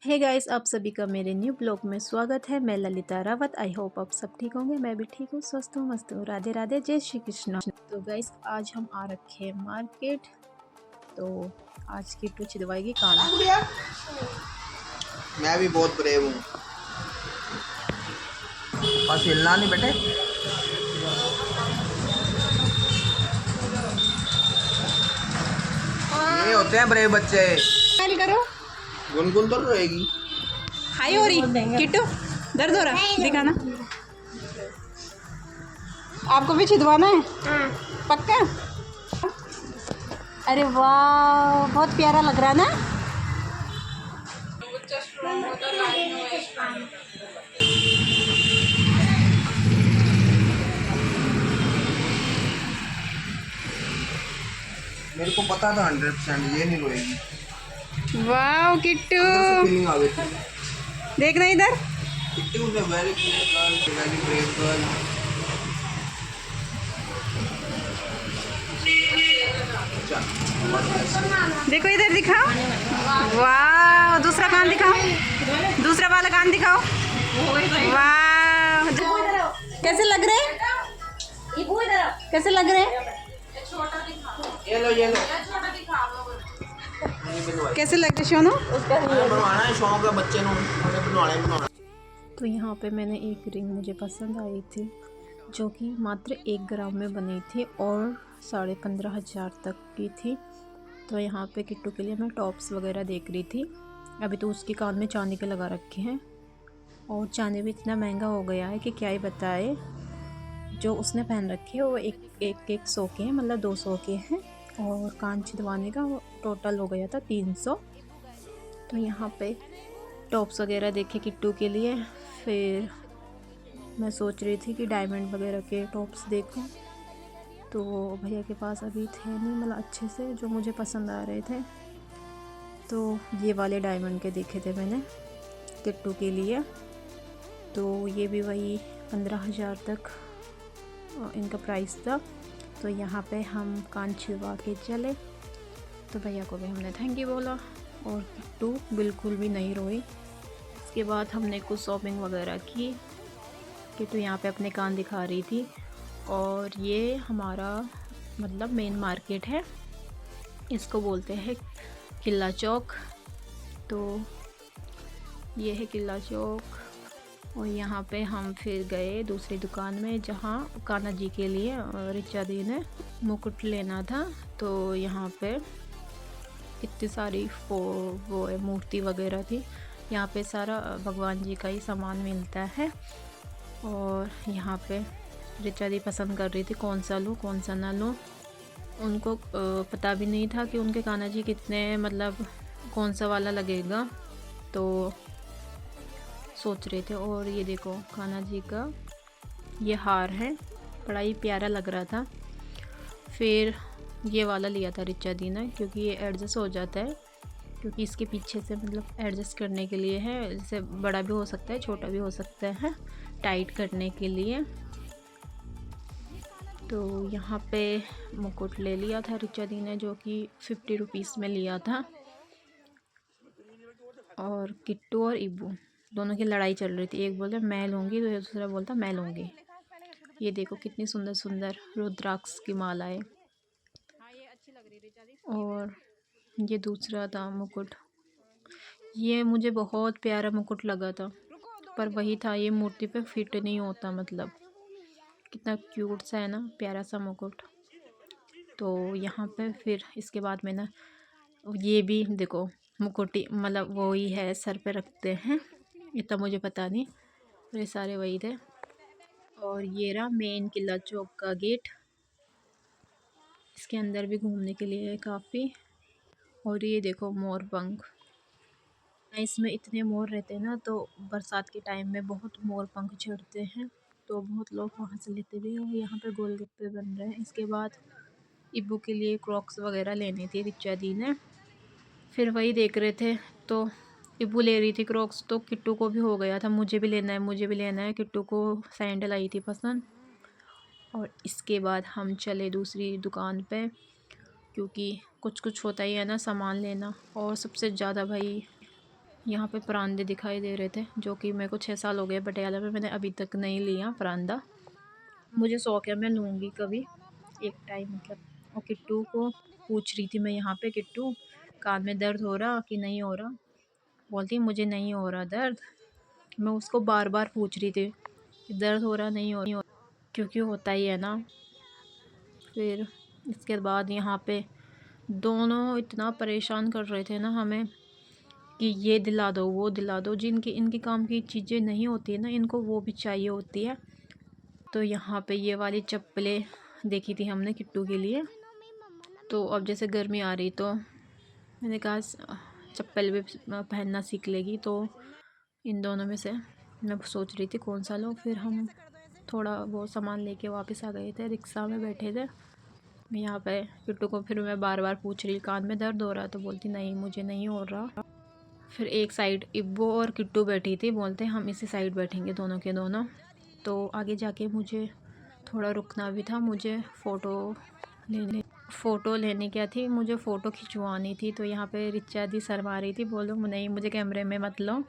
Hey guys, आप सभी का मेरे न्यू ब्लॉग में स्वागत है। मैं ललिता रावत। आई होप आप सब ठीक होंगे। मैं भी ठीक हूँ, स्वस्थ हूँ, मस्त हूँ। राधे राधे, जय श्री कृष्ण। तो गाइस, आज हम आ रखे हैं मार्केट। तो आज की टू छिदवाएगी कान। मैं भी बहुत ब्रेव हूँ। बस हिलना नहीं बेटे। ये होते हैं ब्रेव बच्चे। करो गुनगुन तो रहेगी। हाय हो रही किट्टू, दर्द हो रहा है, दिखाना। आपको भी छिदवाना है? हाँ। पक्का? अरे वाह, बहुत प्यारा लग रहा है ना। मेरे को पता था 100% ये नहीं रोएगी। वाह किट्टू, फीलिंग आ गई थी। देखना इधर। Kittu is a very girl, very brave girl. देखो इधर दिखाओ। वाह, दूसरा कान दिखाओ, दूसरा वाला कान दिखाओ। वाह, कैसे लग रहे हैं? कैसे लग रहे हैं? ये लो ये लो। कैसे लग रहे सोनू? बनवाना है, शौक है बच्चे को बनवाना। तो यहाँ पे मैंने एक रिंग मुझे पसंद आई थी, जो कि मात्र 1 ग्राम में बनी थी और 15,500 तक की थी। तो यहाँ पे किट्टू के लिए मैं टॉप्स वगैरह देख रही थी। अभी तो उसके कान में चांदी के लगा रखे हैं और चांदी भी इतना महंगा हो गया है कि क्या ही बताए। जो उसने पहन रखे हैं वो एक 100 के हैं, मतलब 200 के हैं, और कान छिदवाने का वो टोटल हो गया था 300। तो यहाँ पे टॉप्स वगैरह देखे किट्टू के लिए। फिर मैं सोच रही थी कि डायमंड वगैरह के टॉप्स देखूं, तो भैया के पास अभी थे नहीं, मतलब अच्छे से जो मुझे पसंद आ रहे थे। तो ये वाले डायमंड के देखे थे मैंने किट्टू के लिए। तो ये भी वही 15,000 तक इनका प्राइस था। तो यहाँ पे हम कान छिदवा के चले, तो भैया को भी हमने थैंक यू बोला और किट्टू बिल्कुल भी नहीं रोई। इसके बाद हमने कुछ शॉपिंग वगैरह की। किट्टू यहाँ पे अपने कान दिखा रही थी। और ये हमारा मतलब मेन मार्केट है, इसको बोलते हैं किला चौक। तो ये है किला चौक। और यहाँ पे हम फिर गए दूसरी दुकान में, जहाँ कान्हा जी के लिए रिचा दी ने मुकुट लेना था। तो यहाँ पे इतनी सारी वो मूर्ति वगैरह थी। यहाँ पे सारा भगवान जी का ही सामान मिलता है। और यहाँ पे रिचा दी पसंद कर रही थी कौन सा लूँ कौन सा ना लूँ। उनको पता भी नहीं था कि उनके कान्हा जी कितने, मतलब कौन सा वाला लगेगा, तो सोच रहे थे। और ये देखो कान्हा जी का ये हार है, बड़ा ही प्यारा लग रहा था। फिर ये वाला लिया था रिचा दी ने, क्योंकि ये एडजस्ट हो जाता है, क्योंकि इसके पीछे से मतलब एडजस्ट करने के लिए है। जैसे बड़ा भी हो सकता है, छोटा भी हो सकता है, टाइट करने के लिए। तो यहाँ पे मुकुट ले लिया था रिचा दी ने, जो कि 50 रुपीज़ में लिया था। और किट्टू और इब्बू दोनों की लड़ाई चल रही थी। एक बोलता मैं लूँगी तो दूसरा बोलता मैं लूँगी। ये देखो कितनी सुंदर सुंदर रुद्राक्ष की मालाएं। और ये दूसरा था मुकुट, ये मुझे बहुत प्यारा मुकुट लगा था, पर वही था ये मूर्ति पे फिट नहीं होता। मतलब कितना क्यूट सा है ना, प्यारा सा मुकुट। तो यहाँ पे फिर इसके बाद मैंने ये भी देखो मुकुटी, मतलब वो ही है, सर पे रखते हैं, इतना मुझे पता नहीं, ये सारे वही थे। और ये रहा मेन किला चौक का गेट, इसके अंदर भी घूमने के लिए है काफ़ी। और ये देखो मोर पंख, इसमें इतने मोर रहते हैं ना, तो बरसात के टाइम में बहुत मोर पंख चढ़ते हैं, तो बहुत लोग वहाँ से लेते भी हैं। और यहाँ पे गोलगप्पे बन रहे हैं। इसके बाद इब्बू के लिए क्रॉक्स वगैरह लेनी थी रिचा दी ने, फिर वही देख रहे थे। तो इब्बू ले रही थी क्रॉक्स, तो किट्टू को भी हो गया था मुझे भी लेना है, मुझे भी लेना है। किट्टू को सैंडल आई थी पसंद। और इसके बाद हम चले दूसरी दुकान पे, क्योंकि कुछ कुछ होता ही है ना सामान लेना। और सबसे ज़्यादा भाई यहाँ पे परांदे दिखाई दे रहे थे, जो कि मेरे को 6 साल हो गए पटियाला में, मैंने अभी तक नहीं लिया परांदा। मुझे शौक है, मैं लूँगी कभी एक टाइम मतलब। और किट्टू को पूछ रही थी मैं यहाँ पे, किट्टू कान में दर्द हो रहा कि नहीं हो रहा? बोलती मुझे नहीं हो रहा दर्द। मैं उसको बार बार पूछ रही थी कि दर्द हो रहा नहीं हो रहा, क्योंकि होता ही है ना। फिर इसके बाद यहाँ पे दोनों इतना परेशान कर रहे थे ना हमें कि ये दिला दो वो दिला दो, जिनकी इनकी काम की चीज़ें नहीं होती है ना, इनको वो भी चाहिए होती है। तो यहाँ पे ये वाली चप्पलें देखी थी हमने किट्टू के लिए। तो अब जैसे गर्मी आ रही तो मैंने कहा चप्पल भी पहनना सीख लेगी, तो इन दोनों में से मैं सोच रही थी कौन सा लो। फिर हम थोड़ा वो सामान लेके वापस आ गए थे, रिक्शा में बैठे थे। यहाँ पे किट्टू को फिर मैं बार बार पूछ रही कान में दर्द हो रहा, तो बोलती नहीं मुझे नहीं हो रहा। फिर एक साइड इब्बो और किट्टू बैठी थी, बोलते हम इसी साइड बैठेंगे दोनों के दोनों। तो आगे जाके मुझे थोड़ा रुकना भी था, मुझे फ़ोटो लेने क्या थी, मुझे फ़ोटो खिंचवानी थी। तो यहाँ पे रिचा दी शर्मा रही थी, बोलो नहीं मुझे कैमरे में मत लो।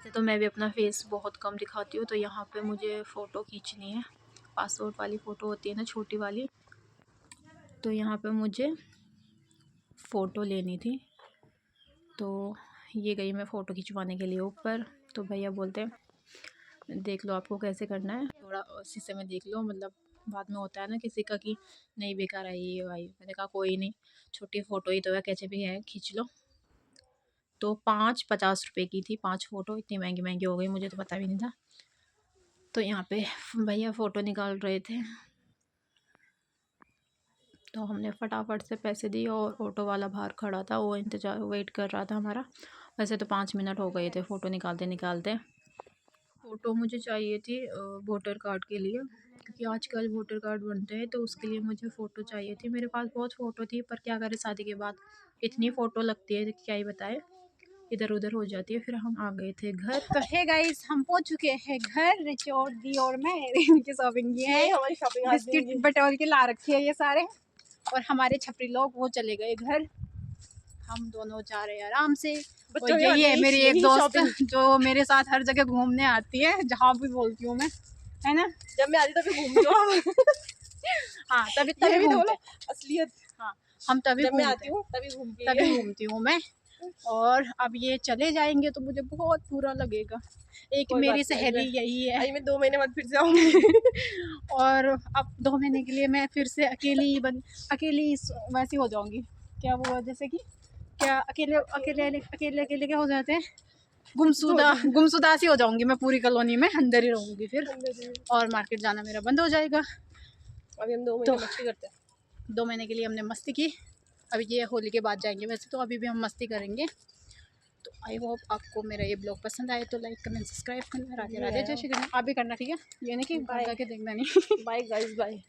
तो मैं भी अपना फेस बहुत कम दिखाती हूँ, तो यहाँ पे मुझे फ़ोटो खींचनी है, पासपोर्ट वाली फ़ोटो होती है ना छोटी वाली। तो यहाँ पे मुझे फ़ोटो लेनी थी, तो ये गई मैं फ़ोटो खिंचवाने के लिए ऊपर। तो भैया बोलते देख लो आपको कैसे करना है, थोड़ा शीशे में देख लो, मतलब बाद में होता है ना किसी का कि नहीं बेकार है ये भाई। मैंने कहा कोई नहीं, छोटी फ़ोटो ही तो है, कैसे भी है खींच लो। तो 50 रुपये की थी 5 फ़ोटो, इतनी महंगी महंगी हो गई, मुझे तो पता भी नहीं था। तो यहाँ पे भैया फ़ोटो निकाल रहे थे, तो हमने फटाफट से पैसे दिए और ऑटो वाला बाहर खड़ा था, वो इंतज़ार वेट कर रहा था हमारा। वैसे तो 5 मिनट हो गए थे फ़ोटो निकालते निकालते। फ़ोटो मुझे चाहिए थी वोटर कार्ड के लिए, क्योंकि आजकल वोटर कार्ड बनते हैं, तो उसके लिए मुझे फ़ोटो चाहिए थी। मेरे पास बहुत फ़ोटो थी, पर क्या करें शादी के बाद इतनी फ़ोटो लगती है क्या ही बताए, इधर उधर हो जाती है। फिर हम आ गए थे घर। तो है गाइस, हम पहुंच चुके हैं घर। रिची और दी और मैं इनकी शॉपिंग की है, हमारी शॉपिंग बिस्किट बटोर के ला रखी है ये सारे। और हमारे छपरी लोग वो चले गए घर, हम दोनों जा रहे हैं आराम से। और यही है मेरी एक दोस्त जो मेरे साथ हर जगह घूमने आती है, जहाँ भी बोलती हूँ मैं, है ना। जब मैं आती तभी घूमती हूँ। हाँ तभी घूमते, असलियत। हाँ हम तभी जब मैं घूमते आती हूँ तभी तभी घूमती हूँ मैं। और अब ये चले जाएंगे तो मुझे बहुत बुरा लगेगा। एक मेरी सहेली यही है, मैं 2 महीने बाद फिर से आऊँगी। और अब 2 महीने के लिए मैं फिर से अकेली वैसी हो जाऊंगी। क्या वो जैसे कि क्या अकेले अकेले अकेले अकेले क्या हो जाते हैं, गुमशुदा सी हो जाऊंगी मैं पूरी कॉलोनी में, अंदर ही रहूंगी फिर। और मार्केट जाना मेरा बंद हो जाएगा। अभी हम 2 महीने मस्ती करते हैं। 2 महीने के लिए हमने मस्ती की, अभी ये होली के बाद जाएंगे। वैसे तो अभी भी हम मस्ती करेंगे। तो आई होप आपको मेरा ये ब्लॉग पसंद आए, तो लाइक कमेंट सब्सक्राइब करना। राधे राधे, जय श्री कृष्ण। आप भी करना, ठीक है, ये नहीं कि बाहर जाके देखना नहीं। Bye guys, bye.